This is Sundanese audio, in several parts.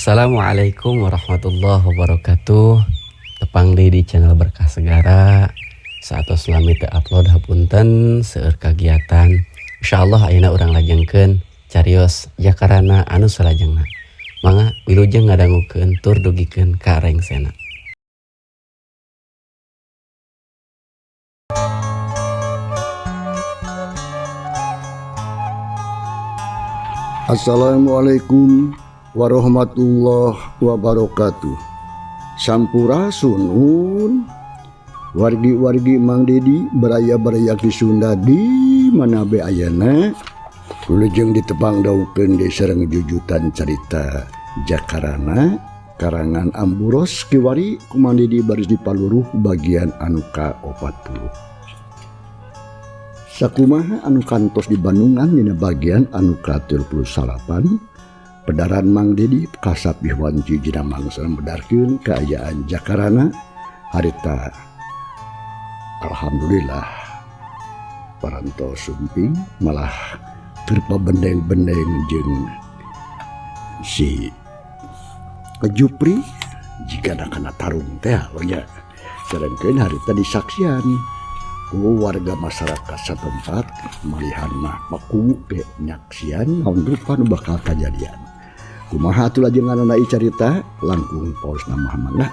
Assalamualaikum warahmatullahi wabarakatuh. Tepang deui di channel Berkah Segara. Saatos lami teu upload hapunten seueur kagiatan. Insyaallah ayeuna urang lajengkeun carios jakarana anu salajengna. Mangga wilujeng ngadangukeun tur dugikeun ka rengsena. Assalamualaikum warahmatullahi wabarakatuh. Sampurasun wargi-wargi Mang Dedi beraya-beraya di Sunda di mana be ayana kulujeng ditepang daukeun di sareng jujutan cerita Jakarana karangan Amburos Kiwari ku Mang Dedi baris di Paluruh bagian anu ka-40. Sakumaha anu kantos di Bandungan dina bagian anu ka-38 pedaran Mang Dedi kasapih wanci jina mangsa bedarkeun kaayaan Jakarana harita alhamdulillah parantos sumping malah terpabendeng-bendeng jeung si Jupri jika kana tarung teh nya sarengkeun harita disaksian ku warga masyarakat satempat malihan mah paku ke nyaksian naon rupa nu bakal kajadian. Kumaha atuh lajenganna ieu carita langkung paus nama mangga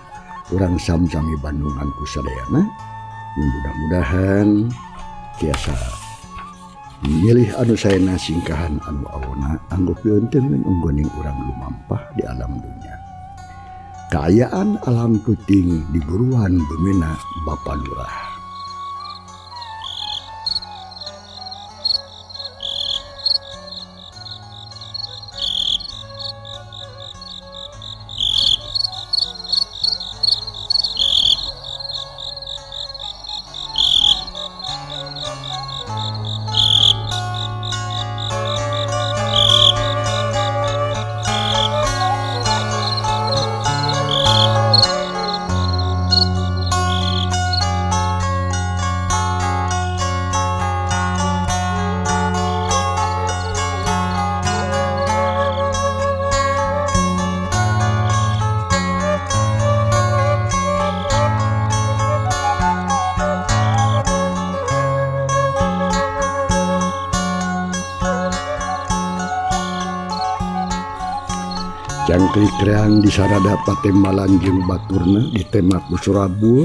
urang sami-sami Bandungan ku sadayana mudah-mudahan tiasa milih anu saena singkahan anu awona anggo peunteunan unggoning urang lumampah di alam dunya. Kaayaan alam puting di buruan bemina Bapa Lurah. Cangkrik reang di sarada patembalan jeung baturna di temak Busurabul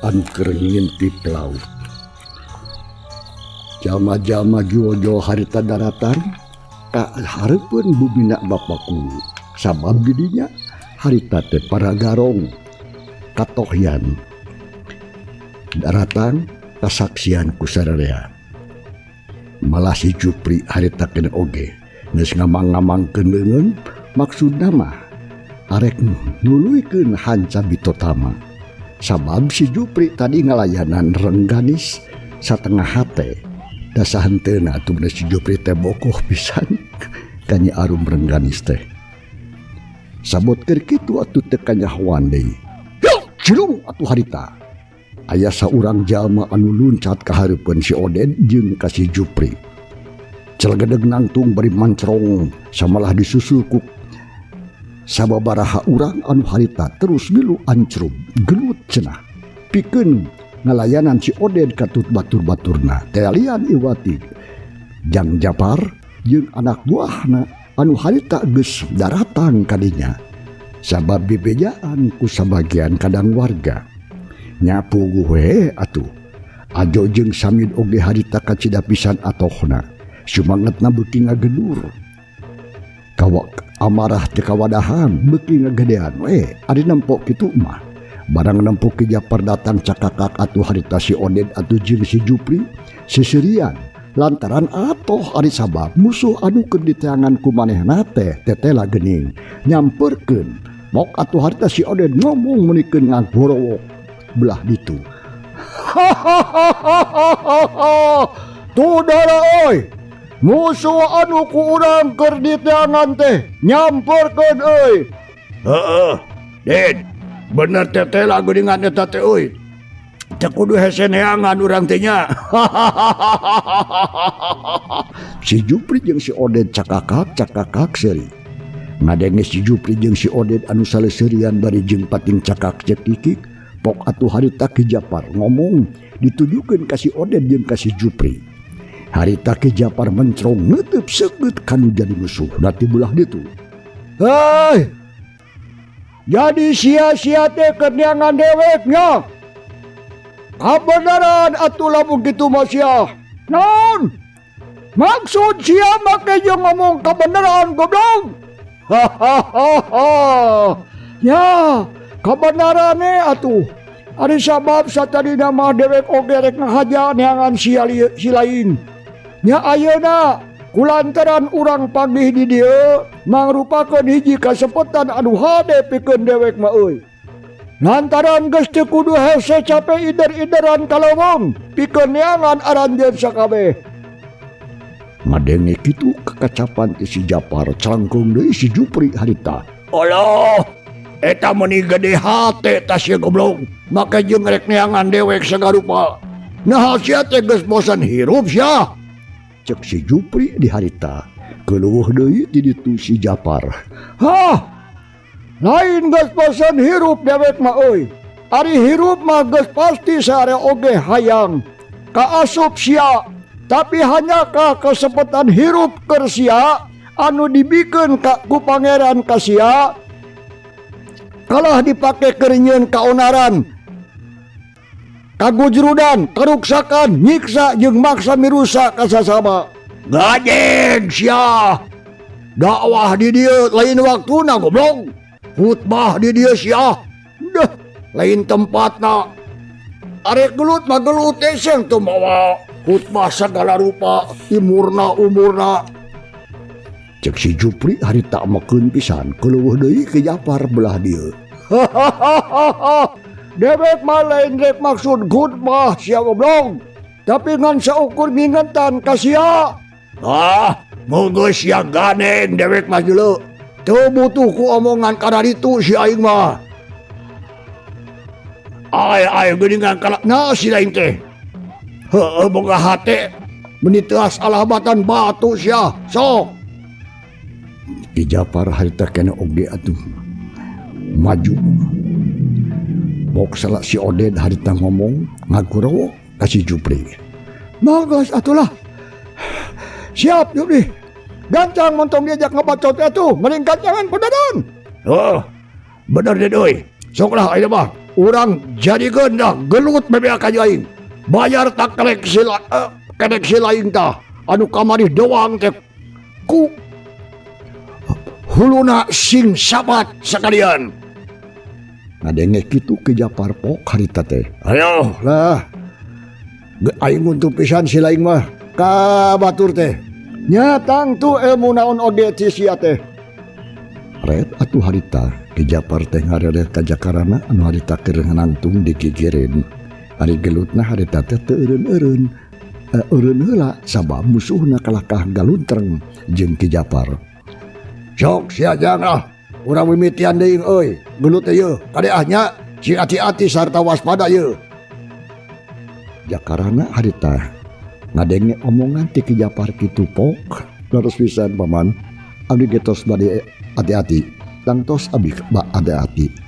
anu keur ngintip laut. Jalma-jalma jual-jual harita daratan ka hareupeun bubina bapaku sabab didinya harita teh para garong katohyan daratan kasaksian ku sadarea. Malah si Jupri harita kena oge geus ngamang-ngamangkeun leungeun maksudna mah arek nuluykeun hanca bitotama sabab si Jupri tadi ngalayanan rengganis satengah hate da sahenteuna atuh si Jupri teh bokoh pisan ka Nyi Arum rengganis teh sabot keur kitu atuh teh kanyahoan deui cilung atuh harita aya saurang jalma anu luncat ka hareupeun si Oden jeung ka si Jupri celegedeg nangtung bari mancrong samalah disusul ku sababaraha urang anu harita terus milu ancrub gelut cenah pikeun ngalayanan si Oden katut batur-baturna teh lian Iwati Jang Japar jeung anak buahna anu harita geus daratan kadinya sabab bibejaan ku sabagian kadang warga nyapu we atuh ajo jeung samid oge harita kacida pisan atohna sumangetna beuki ngagedur kawak amarah teu kawadahan beuki ngagedean we ari nempok kitu mah barang nempok ki Japar datang cakakak atuh harita si Oden atuh jeung si Jupri sisirian lantaran atoh ari sabab musuh anu keur diteangan ku manehna teh tetela geuning nyamperkeun mok atuh harita si Oden ngomong munikeun ngagorowok belah ditu tuh dara oi musuh anu ku urang keur diteangan teh nyamperkeun euy. Heeh, Den. Bener teh lagu dengan eta teh euy. Teu kudu hese neangan urang teh nya. Si Jupri jeung si Oden cakakak seuri. Ngadenge si Jupri jeung si Oded anu saleserian bari jeung pating cakak cekikik, pok atuh harita Ki Japar ngomong ditujukeun ka si Oded jeung ka si Jupri. Harita Ki Japar mencrong neuteub seukeut kanu jadi musuh dati belah ditu. Hei, jadi sia-sia teh keneangan deweknya. Kabenaran atuh lamun kitu mah sia. Naon? Maksud sia make jeung ngomong kebenaran goblok. Hahaha. Ya, kebenarane atuh. Ari sabab satadina mah dewek oge rek ngahaja neangan si lain. Nya ayeuna kulantaran urang panggih di dieu mangrupakeun hiji kasepetan anu hade pikeun dewek mah euy. Lantaran geus teu kudu hese capek ider-ideran kalowong pikeun neangan aranjeun sakabeh. Ngadenge kitu kekacapan ti si Japar calangkung deui si Jupri harita. Allah, eta meuni gede hate ta sia goblok, make jeung rek neangan dewek sagarupa. Nah sia teh geus bosan hirup sia. Cek si Jupri di harita, keluh deui ti ditu si Japar. Hah, lain geus bosan hirup dewek mah euy. Ari hirup mah geus pasti sare oge hayang. Kaasup sia, tapi hanya ka kesempatan hirup keur sia anu dibikeun ku pangeran ka sia kalah dipake keur nyieun kaonaran, kagujrudan, karuksakan, nyiksa jeung maksa mirusa ka sasama. Gajeng sia. Dakwah di dieu lain waktuna goblok. Khutbah di dieu sia. Dah, lain tempatna. Arek gelut mah gelut eseng teu mawa khutbah segala rupa umurna. Cek si Jupri harita makeun pisan keluh deui ke Japar belah dieu. Dewek mah lain rek maksud khutbah sia goblok, tapi ngan saukur ngingetan ka sia. Moga sia ganeng dewek mah jeuleu. Teu butuh ku omongan kana ditu si aing mah. Ay geuningan kala na si lain teh. Heueuh boga hate menitias alahbatan batu sia. Sok. Ki Japar harita kena oge atuh maju. Bok salah si Oded harita ngomong ngaguro ka si Jupri. Bagus atulah. Siap Jupri. Gancang montong diajak ngabacot atuh, mending gancangan pedadan. Oh, bener deh doi. Soklah ayeuna mah urang jadikeun dah gelut bebea ka aing. Bayar tak kelek si lain tah anu kamari doang teh ku huluna sing sabat sakalian. Ngadenge kitu ke Japar pok harita teh. Ayo lah. Aing untuk pisan si lain mah ka batur teh. Nya tangtu ilmu naon oge ti sia teh. Red atuh harita ke Japar teh ngarere ka Jakarana anu harita keur ngantung dikikirin. Ari gelutna harita teh teu eureun-eureun. Eureun heula sabab musuhna kalahkah galuntreng jeung Ki Japar. Sok sia jangan urang mimitian deui euy. Gelut ieu kadeahnya sing hati-hati sarta waspada ieu. Jakarana harita ngadenge omongan ti Ki Japar kitu pok. Terus pisan paman, abdi getos bade hati-hati. Tangtos abdi hati-hati.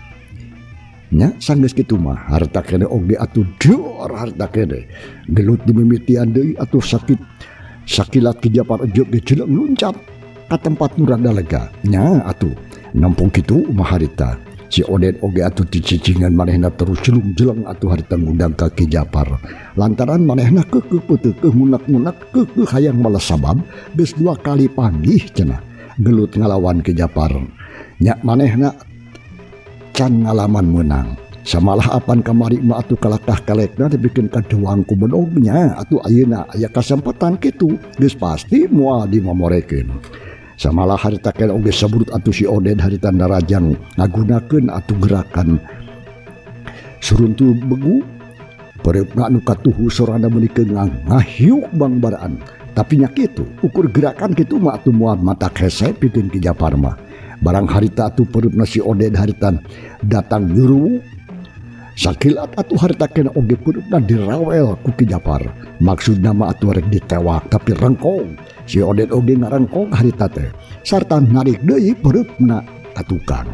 Nya sanggeus kitu mah harta kene oge atuh dor harta kene. Gelut dimimitian deui atuh sakilat Ki Japar ejeuk diceuleuh luncat ka tempat nu rada lega. Nya atuh nampung kitu mah harita si Oded oge atuh dicicingan manehna terus jelung-jeleng atuh harita ngundang ka Ki Japar. Lantaran manehna keukeuh peuteuh munak-munak keukeuh hayang males sabab geus 2 kali panggih cenah gelut ngalawan Ki Japar. Nya manehna can ngalaman menang. Samalah apan kamari mah atuh kalakah kalekna dibikeun ka doang ku bedognya atuh ayeuna aya kasempatan kitu geus pasti moal dimomorekeun. Samalah harita kene oge saburut atuh si Oded harita narajang ngagunakeun atuh gerakan suruntul begu pereupna anu katuhu sorana meunikeun ngahiuk bangbaraan. Tapi nya kitu ukur gerakan kitu mah atuh moal matak hese pikeun Ki Japar mah. Barang harita atuh pereupna si Oded haritan datang nyuruh Sakilat atuh harita kena oge peurupna dirawel ku Ki Japar. Maksudna mah atuh rek ditewak tapi rengkong. Si Odet oge ngarengkong harita teh sarta narik deui peurupna ka tukang.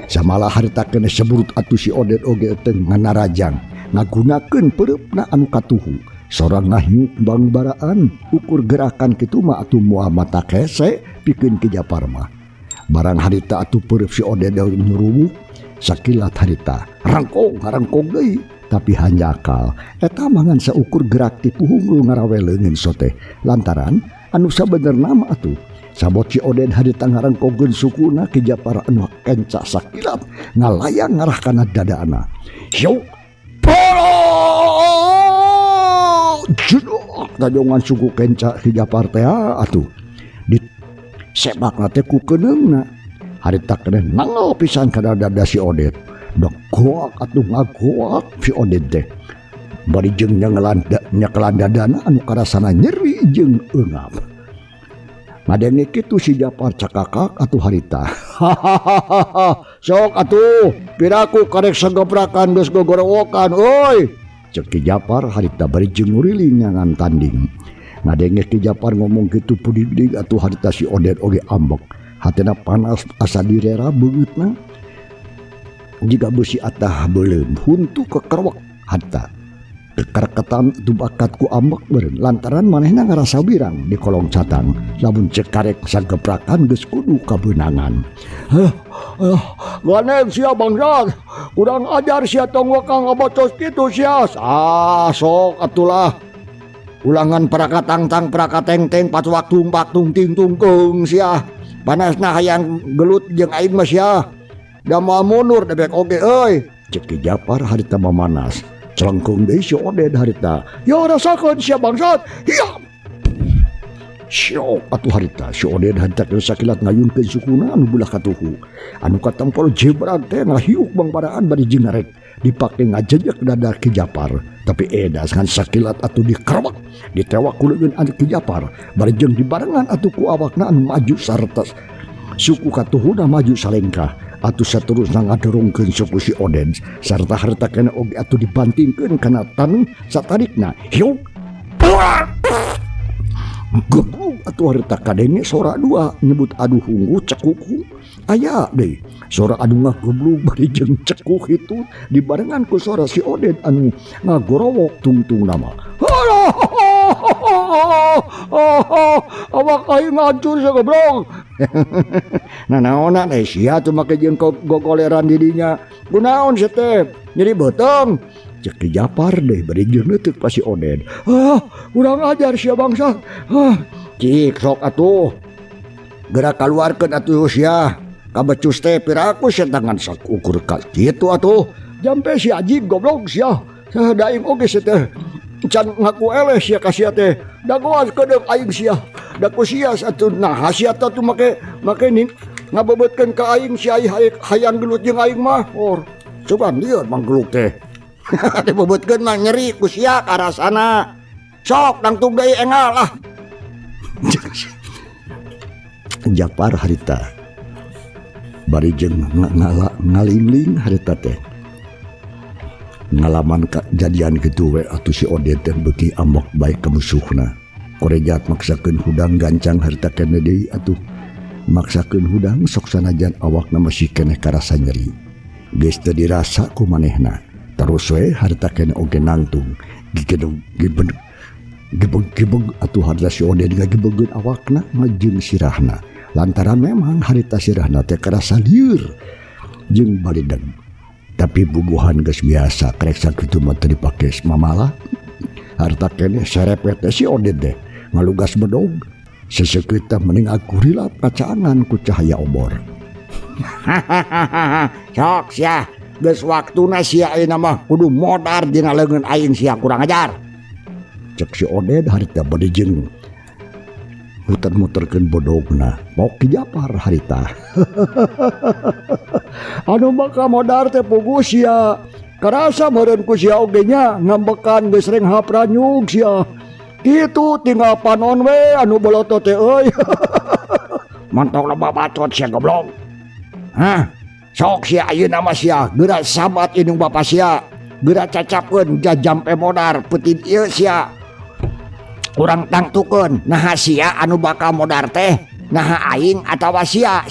Samala harita kena seburut atuh si Odet oge teh nganarajang ngagunakeun peurupna anu katuhu. Sorang ngahiuk bangbaraan ukur gerakan kitu mah atuh moal mata kese pikeun Ki Japar mah. Barang harita atuh peurup si Odet nyuruwuk sakilat harita rangkong deui tapi hanjakal eta mangan saukur gerak ti puhung ngaraweleungeun sote lantaran anu sabenerna mah atuh sabot si Odet harita ngarangkongkeun sukuna Ki Japar anu kenca sakilat ngalayang ngarah kana dadaana. Yo jedok gajongan suku kenca Ki Japar teh atuh di sebakna teh ku keneungna. Harita kena nangol pisan kana dada si Odet. Dok goak atuh ngagoak si Odet teh. Bari jeung nyakelan dadana anu karasana nyeri jeung eungap. Ngadenge kitu si Japar cakakak atuh harita. Sok atuh piraku karek sagobrakan geus gogorowokan euy. Cek Ki Japar harita bari jeung nguriling ngangan tanding. Ngadenge Ki Japar ngomong kitu pudig atuh harita si Odet oge ambek. Hatena panas asa direra beutna. Jika besi atah beuleum huntu kekerwek harta. Kekerketan tu bakatku ambek beureun lantaran manehna ngarasa wirang di kolong catang. Lamun cek karek sageprakan geus kudu kabeunangan. Ganem sia bangsat. Kurang ajar sia tong wakang ngabocos kitu sia. Sok atulah. Ulangan prakatang-tang prakateng-teng pas waktu paktung ting tungkeung sia. Panasna hayang gelut jeung aing mah sia. Da moal mundur debek oge euy. Cek Ki Japar harita mamanas. Celengkung deui si Odet harita. Ya rasakeun sia bangsat. Hiya. Syok atuh harita si Odet harita keur sakilat ngayunkeun sukuna anu beulah katuhu. Anu katampol jebrag teh ngahiuk bangbaraan bari jingarek dipake ngajejek dada Ki Japar. Tapi edas ngan sakilat atuh dikerbek ditewak ku leungeun anu Ki Japar bari jeung dibarengan atuh ku awakna anu maju sarta suku katuhuna maju salengkah atuh saterusna ngadorongkeun suku si Odet sarta harta kena oge atuh dibantingkeun kana tanu satarikna. Hiu geblug atuh harita kadenge sora dua nyebut aduh hunggu cekuku aya deui sora adu ngageblug bari jeung cekuk itu dibarengan ku sora si Odet anu ngagorowok tungtung nama. Awak aing ngancur sageblog. Nah naonna teh sia teu make jeung gogoleran di dinya. Kunaon sia teh? Nyeri beuteung. Cek Ki Japar deh bari jeung leuteuk pa si Odet. Urang ajar sia bangsa. Cik sok atuh. Gerak kaluarkeun atuh sia. Kabecus teh piraku sia tangan sakukur ka kitu atuh. Jampe si Aji goblok sia. Daing oge sia teh. Can ngaku eleh sia ka sia teh. Da goas kedeuk aing sia. Da ku sia atuh nah sia teh tuh make nih ngabebeutkeun ka aing sia hayang gelut jeung aing mah. Coba lieur manggeluk teh. Dibebeutkeun mah nyeri ku sia karasana. Sok dangtung deui engal lah. Japar harita bari jeung ngalingling harita teh ngalaman kejadian kitu we atuh si Odet teh beuki ambek bae ka musuhna. Korejat maksakeun hudang gancang harita keneh deui atuh. Maksakeun hudang sok sanajan awakna masih keneh karasa nyeri. Geus teu dirasa ku manehna. Terus we harita keneh oge nangtung. Gibeg atuh harita si Odet ngagibegeun awakna jeung sirahna. Lantaran memang harita sirahna teh karasa lieur jeung balidag. Tapi bubuhan geus biasa karek sakitu mah teu dipake mamala. Harita keneh serepet si Odet teh ngalugas bedog. Seseukeuh teh mending akurilap kacaangan ku cahaya obor. Sok sia geus waktuna sia ayeuna mah kudu modar dina leungeun aing sia kurang ajar. Cek si Odet harita bade jeung muter-muterkeun bodogna pok Ki Japar harita. Anu bakal modar teh pugu sia karasa meureun ku sia oge nya ngambekan geus reng hapranyug sia kitu tinggal panon we anu boloto teh euy. Mantok loba bacot sia goblok. Sok sia ayeuna mah sia geura sabat indung bapa sia geura cacapkeun jajampe modar peutin ieu sia urang tangtukeun naha sia anu bakal modar teh naha aing atawa sia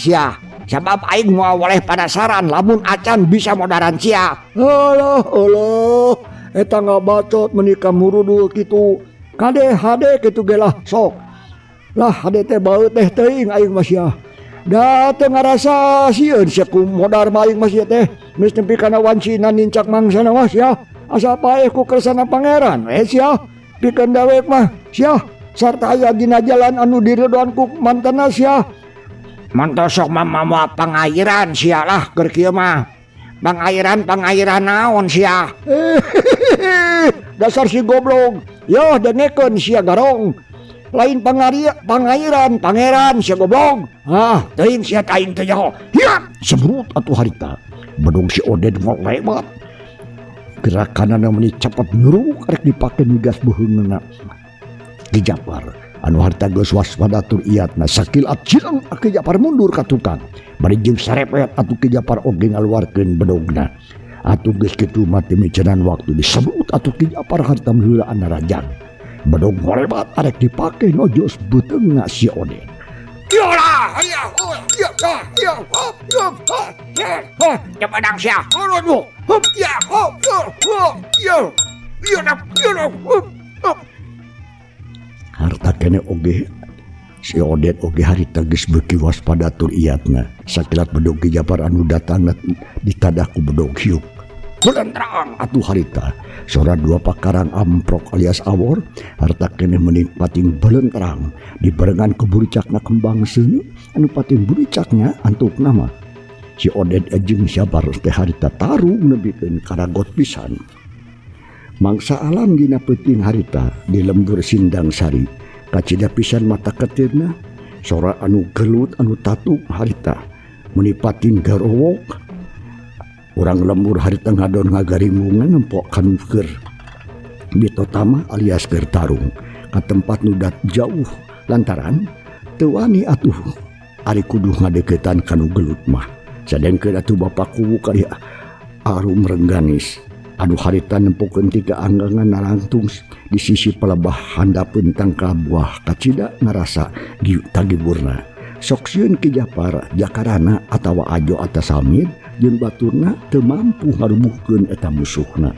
sabab aing moal waleh penasaran lamun acan bisa modaran sia. Allah eta ngabacot menika murudul kitu kade hade kitu ge lah sok lah hade teh baeut teh teuing aing mah sia da teu ngarasa sieun sia ku modar mah aing mah sia teh geus nempi kana wancina nincak mangsana mah sia asa paeh ku kersana pangeran sia pikeun dawek mah sia sarta aya dina jalan anu diridhoan ku mantena sia mantos sok mamawa pangairan sia lah keur kieu mah pangairan naon sia dasar si goblok yo dengekeun sia garong lain pangairan pangeran sia goblok teuing sia taing teh nyaho ya sembrut atuh harita bedong si Oded ngolebat gerakanana meuni cepet nyuruk arek dipake migas beuheungna Ki Japar anu harta geus waspada tur iatna sakilat cireng Ki Japar mundur ka tukang bari jeung sarepet atuh Ki Japar oge ngaluarkeun bedogna atuh geus kitu mah teu micenan waktu disebut atuh Ki Japar harta heulaan rajang bedog ngolebat arek dipake nojos beteungna si Oded yolah aya ya cepadang sia aduh ya harta kene oge si Oded oge harita geus beuki waspada tur iatna sakilat bedog Ki Japar anu datang ditadaku bedog hiuk belentrang atuh harita sora dua pakarang amprok alias awor harta kene meuni pating belentrang dibarengan keburicakna kembang seuneu anu pating buricakna antukna mah si Oded jeung Japar teh harita tarung nebikeun karagot pisan mangsa alam dina peuting harita di lembur Sindang Sari kacida pisan mata ketirna sora anu gelut anu tatuk harita meuni pating garowok urang lembur harita ngadon ngagarimungan nempokan keur bitotama alias keur tarung ka tempat nu jauh lantaran teu wani atuh ari kudu ngadeukeutan kanu gelut mah sadengkeun atuh bapaku kali arum rengganis anu harita nempokeun tiga anggangan narantung di sisi pelebah handapeun tangka buah kacida ngarasa tagiburna sok sieun Ki Japar jakarana atawa ajo atas samid jeung baturna teu mampu ngarubuhkeun eta musuhna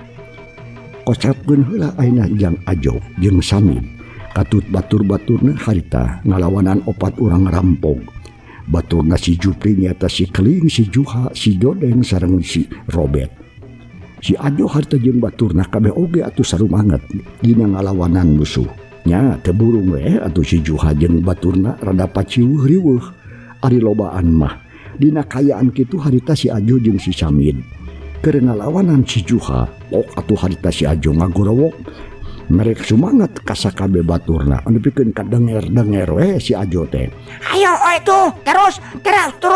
kocapkeun heula ayeuna jang ajo jeung samid katut batur-baturna harita ngalawanan opat urang rampog baturna si Jupri nyata si Keling si Juha si Dodeng sareng si Robet si ajo harta jeung baturna kabeh oge atuh sarumanget dina ngalawanan musuh nya teu burung we atuh si Juha jeung baturna rada paciuh riweuh ari lobaan mah dina kayaan kitu harita si ajo jeung si Samid keur ngalawanan si Juha ok atuh harita si ajo ngagorowok merek sumanget ka sakabeh baturna anu pikeun kadenger-denger we si ajo teh ayo oi tuh terus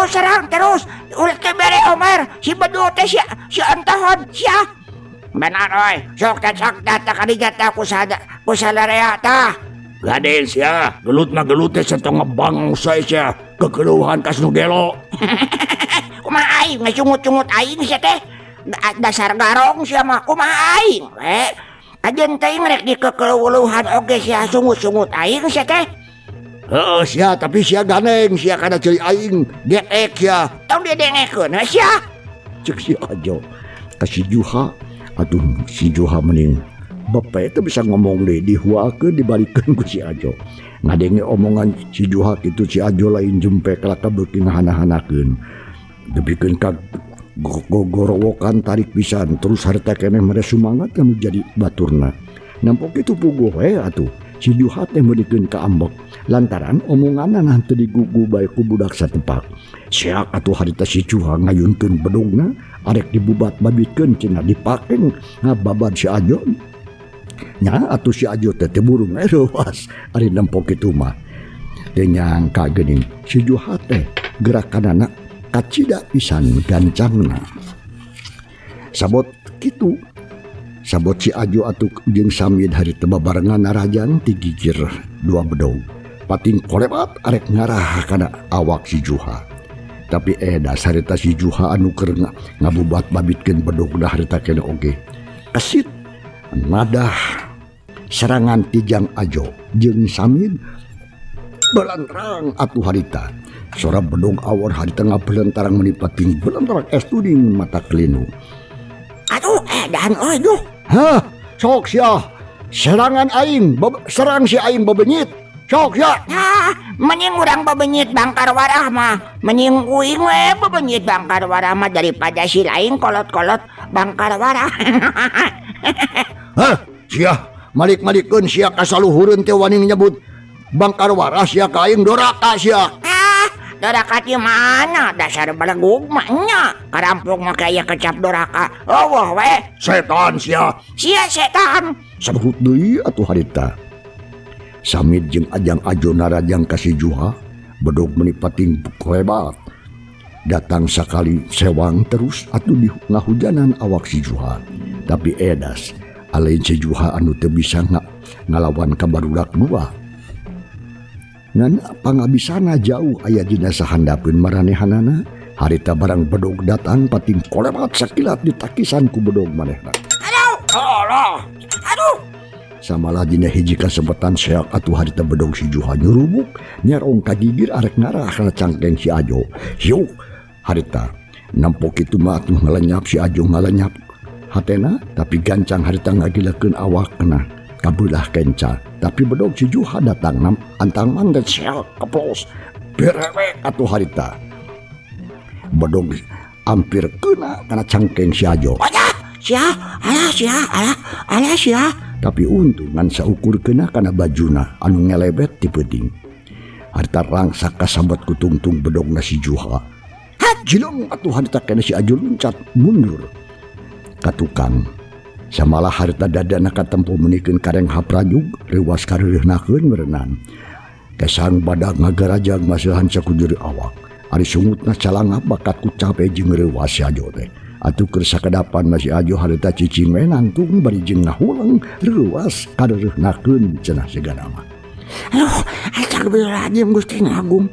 serang terus ulah teh bere Omer si bedu teh si antahon sia benar oi sok data kadijata ku sadarea tah gaden sia gelut mah gelut teh setengah bangsa sia kekeluhan kas nu gelo kumaha aing ngacungut-cungut aing sia teh dasar garong sia mah kumaha aing we ajen teh ngrek di kekeluhan oge sia sungut-sungut aing sia teh heuh sia tapi sia ganeng sia kana ceuy aing geek sia tong dia dengekeun sia ceuk si ajo ka si Juha atuh si Juha mending bapak itu bisa ngomong deh dihuakeun dibalikeun ku si ajo ngadenge omongan si Juha kitu si ajo lain jempe kelaka beuki ngahana-hanakeun depikeun ka gogorowokan tarik pisan terus harta keneh mere sumangat kanu jadi baturna nampok kitu puguh we atuh si Juha teh meudikeun ka ambek lantaran omonganna nah teu digugu bae ku budak satempat siak atuh harita si Juha ngayunkeun bedogna arek dibubat babikeun cenah dipake ngababad si ajo nya atuh si ajo teh burung leuwas ari nampok kitu mah teu nyangka geuning si Juha teh gerakanana kacida pisan gancangna sabot kitu sabot si ajo atuh jeung Samid harita babarengan narajang ti gigir dua bedog pating kolebat arek ngarah kana awak si Juha tapi edas harita si Juha anu keur ngabubat babitkeun bedogna harita kene oge. Kesit nadah serangan Tijang Ajo jeung Samid belantarang atuh harita. Sora bedog awor harita ngabelantarang menipating belantarang estuding mata kelinu. Aduh, edan aduh. Hah, sok sia. Serangan aing, serang si aing bebenyit. Sok sia. Mending urang bebenyit Bangkar Warah mah. Mending uing we bebenyit Bangkar Warah mah daripada si lain kolot-kolot Bangkar Warah. Hah, sia. Malik-malikkeun sia kasaluhureun teh wani nyebut Bangkar Warah sia ka aing doraka sia. Doraka di mana? Dasar belegug mah nya. Karampuk mah kaya kecap doraka. Wah we. Setan sia. Sia setan. Sabut deui atuh harita. Samid jeung Ajang Ajo narajang ka si Juha bedog menipating klebat. Datang sakali sewang terus atuh di ngahujanan awak si Juha. Tapi edas alain si Juha anu teu bisa ngalawan ka barudak dua. Ngan pangabisana jauh aya dina sahandapeun maranehanana. Harita barang bedog datang pating kolebat sakilat ditakisan ku bedog manehna. Aduh. Samalah dina hiji kasempatan seak atuh harita bedog si Juha nyurubuk nyarong kagigir arek ngarah kana cangkeng si Ajo. Hiu harita nampok kitu mah atuh ngalenyap si Ajo ngalenyap hatena tapi gancang harita ngagilekeun awakna. Kabelah kenca, tapi bedog si Juha datang antang mandet sel keplos berewek atuh harita. Bedog hampir kena kana cangkeng si Ajo. Alah sia. Tapi untung ngan saukur kena kana bajuna anu ngelebet ti peuting. Harita rangsak kasambat ku tungtung bedogna si Juha. Jilong atuh harita kena si Ajo loncat mundur ka tukang. Samalah harita dadana katempo menikeun kareng haprajug rewas kareureuhnakeun merenang. Kesang badag ngagarajag masahan sakujur awak. Ari sungutna calangap bakat ku cape jeung reuwas si Ajo teh. Atuh keur sakadapan masih Ajo harita cicing we nangtung bari jeung ngahulang reuwas kareureuhnakeun cenah segana mah. Aduh, astagfirullahaladzim Gusti Agung.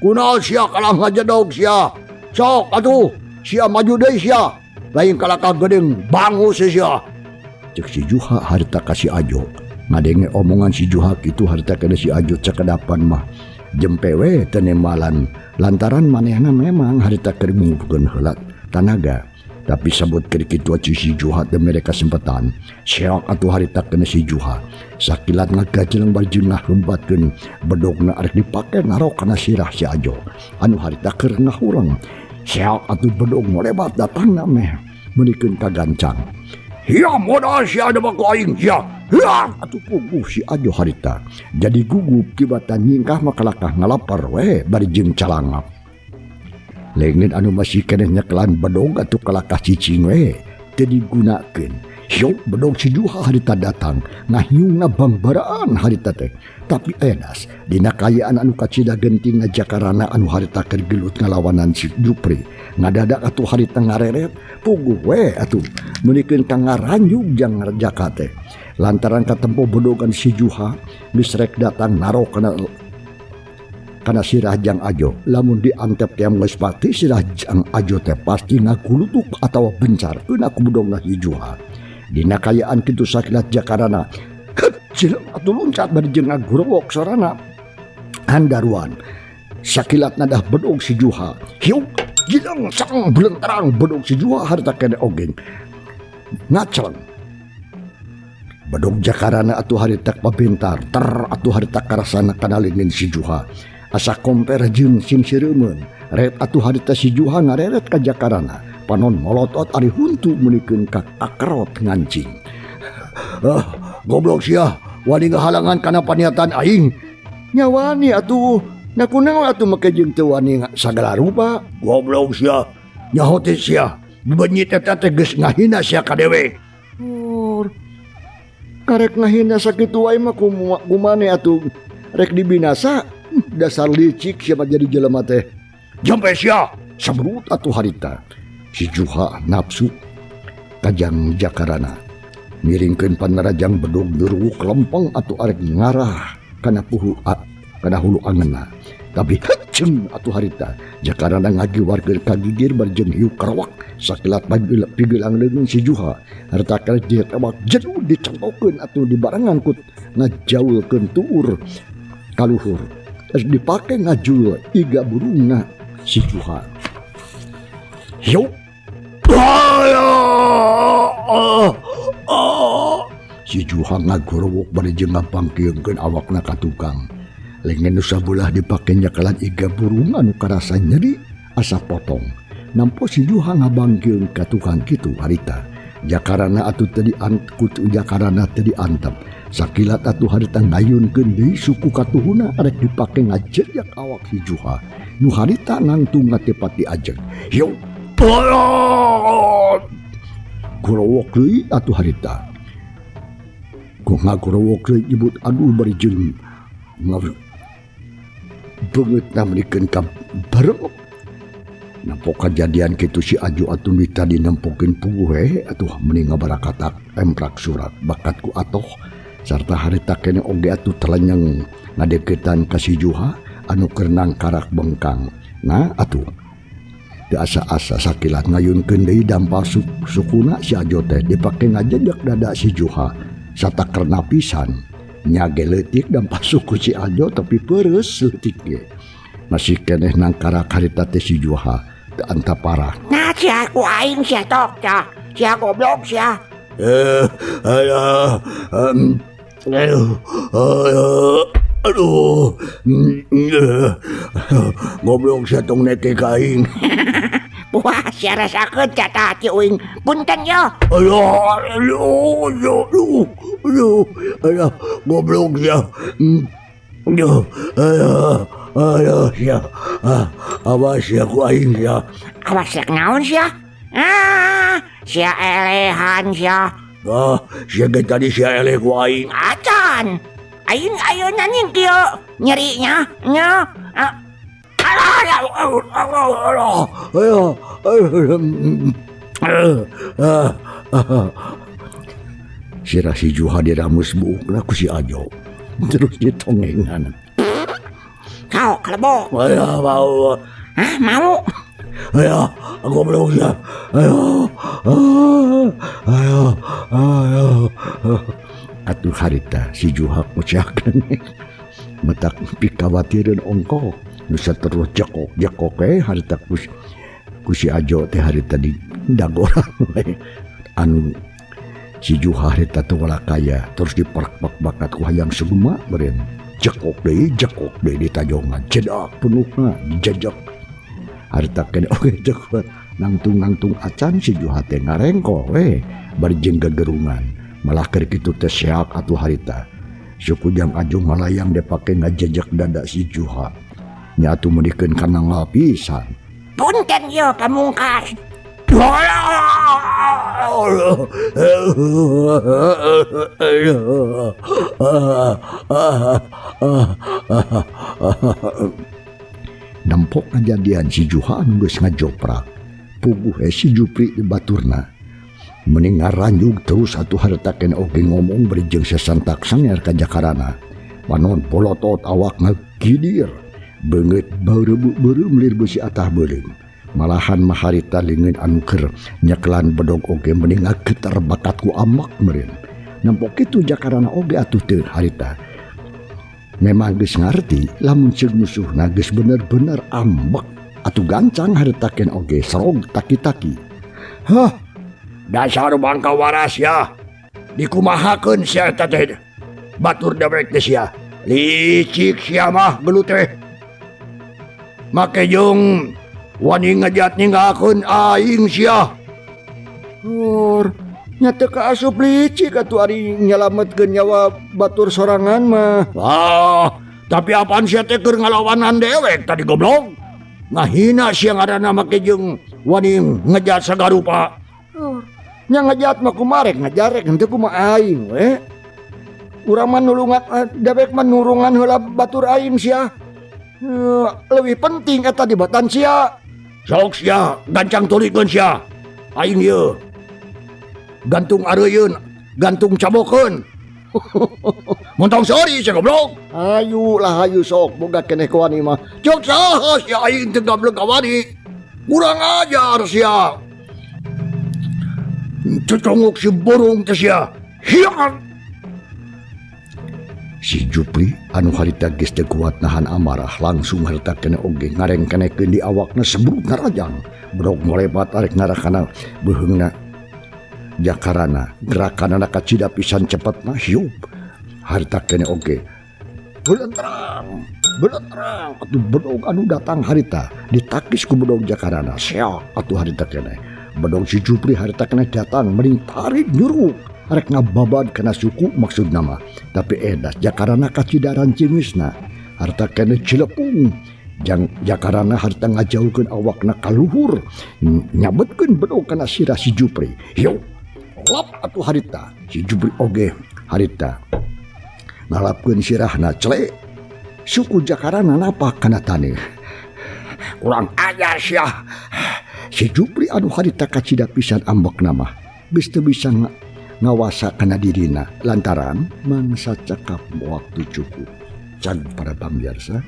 Kunaon sia kalah ngajedog sia. Sok atuh sia maju deui sia. Lain kalakah gedeng bangus sia. Cek si Juha harita ka si Ajo. Ngadenge omongan si Juha kitu harita kada si Ajo cakadapan mah jempe we teu nembalan lantaran manehna memang harita keur ngumpulkeun heula tanaga. Tapi sabut keur kitu si Juha teu mere kasempatan. Seok atuh harita kana si Juha. Sakilat ngagajeleng barjeunah hembatkeun bedogna arek dipake narok kana sirah si Ajo. Anu harita keur ngahurang. Seok atuh bedog molebat datang nameh menikeun ka gancang. Hiya moda si Ajo baku aing hiya. Hiya atuh puguh si Ajo harita. Jadi gugup kibatan nyingkah makalakah ngalapar we bari jeung calangap. Leungneun anu masih keneh nyekelan bedog atuh kalakah cicing we teu digunakeun. Hiu bedog si Juha harita datang ngahiungna bangbaraan harita teh. Tapi edas dina kayaan anu kacida gentingna jakarana anu harita keur gelut ngalawanan si Jupri. Ngadadak atuh harita ngareret puguh we atuh menikeun ka ngaranjug jang ngarjaka teh. Lantaran katempo bedogan si Juha geus rek datang naro kana sirah Jang Ajo. Lamun diantep tiam geus pati sirah Jang Ajo teh pasti ngagulutuk atawa bencarkeun aku bedogna si Juha. Dina kayaan kitu sakilat jakarana cilem atuh loncat bari jeung ngagurowok sorana. Handaruan sakilat nadah bedog si Juha. Hiu gilang sang belentarang bedog si Juha harta kene ogeng ngaceng. Bedog jakarana atuh harita pabentar ter atuh harita karasana kana leungeun si Juha. Asa kompere jeung sing sireumeun. Ret atuh harita si Juha ngareret ka jakarana. Panon molotot ari huntu menikeun ka kakerot ngancing. Goblok sia, wani ngahalangan kana paniatan aing. Nyawani atuh, nakunaon atuh make jeung teu wani sagala rupa. Goblok sia, nyaho teh sia, bebenyit eta teh geus ngahina sia ka dewe. Karek ngahina sakitu wae mah kumane atuh rek dibinasa. Dasar licik sia jadi jelema teh. Jampe sia, sabrut atuh harita. Si Juha nafsu kajang jakarana miringkeun panarajang bedog geuruk lempeng atuh arek ngarah kana hulu angeunna. Tapi haceng atuh harita jakarana ngagiwarkeun kagigir barjeng hiu karawak sakilat pigelang leungeun si Juha harta kali dia karawak jenuh dicangkokeun atuh di barangan kut ngajaulkeun tuur kaluhur terus dipake ngajul iga burungna si Juha. Hiu si Juha ngagorowok barjeng ngapangkeungkeun awakna ka tukang. Lengan nu sabelah dipake nyakalan iga burung anu karasa nyeri asa potong. Nampo si Juha ngabangkeun ka tukang kitu harita. Jakarana atuh teu diangkut jakarana teu diantep. Sakilat atuh harita ngayunkeun deui suku katuhuna arek dipake ngajejak awak si Juha. Nu harita nangtung ngatepati ajeg. Yo. Gorowok deui atuh harita. Ku ngagorowok deui ibut aduh bari jeung banget namrikeun ka bareng. Nampo kejadian kitu si Ajo atuh tadi nempokeun puguh atuh mending ngabarakatak emprak surat bakatku atoh sarta harita kene oge atuh telenyeng ngadeukeutan ka si Juha anu keur nangkarak bengkang. Nah atuh teu asa-asa sakilat ngayunkeun deui dampal sukuna si Ajo teh dipake ngajejak dada si Juha satakerna pisan. Nyage leutik dampal suku si Ajo tapi peureuss leutik ge. Masih keneh nangkarak harita teh si Juha teu anta parah. Nah sia ku aing sia tok sia. Sia goblok sia. Aduh. Goblok sia tong nete ka aing. Wah sia rasakeun cata hati uing. Punten yo. Aduh, goblok ya. Ya. Awas ya ku aing ya. Awas rek naon sia? Sia elehan sia. Sia ge tadi sia eleh ku aing. Acan. Aing ayeuna ning kieu nyerinya nya. Si Juha diramus buukna ku si Ajo terus ditongengan. Kau kelebok. Mau. Mau? Goblok ya. Atuh harita si Juha ngucakeun metak pikawatireun ongko nu saterus jekok harita ku si Ajo teh harita di dagoran we anu si Juha harita teu walakaya terus diperak bakat ku hayang sugema beureun jekok deui ditajongan cedak penuhna dijajak harita kene oge jek nangtung acan si Juha teh ngarengko we bari jeung gegerungan malah keur kitu teh seak atuh harita suku Jang Ajo malayang dipake ngajejak dada si Juha nya atuh medikeun kana ngapisan. Punten yo pamungkas. Nampok kejadian si Juha anu geus ngajoprak puguh si Jupri di baturna mending ngaranjug terus atuh harita kene oge ngomong beri jeung sesantak sangeur ka jakarana panon polotot awak ngagidir beungeut beureum lir beusi atah beuleum malahan mah harita leungeun anu keur nyekelan bedog oge mending ngageter bakatku amak meureun nampok kitu jakarana oge atuh teu harita memang geus ngarti lamun ceuk musuhna geus bener-bener ambek atuh gancang harita kene oge serog taki-taki. Dasar bangka waras ya dikumahakeun sia eta teh batur dewek teh sia licik sia mah gelut teh make jeung wani ngajat ninggalkeun aing sia nya teu kaasup licik atuh ari nyalametkeun nyawa batur sorangan mah tapi apaan sia teh keur ngalawanan dewek tadi goblok ngahina sia ngaranna make jeung wani ngajat sagarupa nya ngajat mah kumarek ngajarek henteu kumaha aing we urang mah nulungan dewek mah nurungan heula batur aing sia leuwih penting eta dibatan sia sok sia gancang tulikeun sia aing ieu gantung areuyeun gantung cabokeun Muntong sorry siya goblok. Ayo lah ayo sok boga keneh kawani mah. Jok saha si aing teu goblok kawani. Kurang ajar sia. Cocongok si burung teh sia. Hiang. Si Jupri anu harita geus teu kuat nahan amarah langsung harita keneh oge ngarengkenekeun di awakna sebrut narajang. Bedog molebat arek narakana beuheungna jakarana gerakanana kacida pisan cepetna hiup. Harita keneh oge bulan terang atuh bedog anu datang harita ditakis ku bedog jakarana seak atuh harita keneh. Bedog si Jupri harita keneh datang mending tarik nyuruk arek ngababad kana suku maksud nama tapi edas jakarana kacidaran cimisna harta kene cilepung jakarana harta ngajaukeun awakna kaluhur nyabetkeun bedog kana sirah si Jupri. Yo lap atuh harita si Jupri oge harita ngalapkeun sirahna cele suku jakarana napa kana taneuh. Kurang ajar sia si Jupri anu harita kacida pisan ambek nama geus teu bisa ngawasa kana dirina lantaran mangsa cekap waktu cukup. Can para pambiarsa,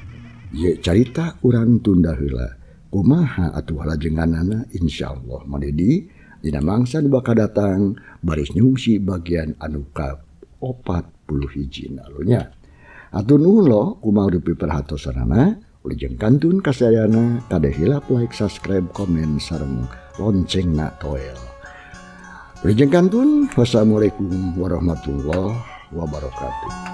ye carita urang tunda heula. Kumaha atuh lajenganana insyaallah manedi dina mangsa nu bakal datang baris nyungsi bagian anu ka 41 nalunya. Atuh nulo kumaha udah perhatosanana ulejeng kantun kasayana kada hilap like, subscribe, komen sareng loncengna toel. Wilujeng kantun, wassalamualaikum warahmatullahi wabarakatuh.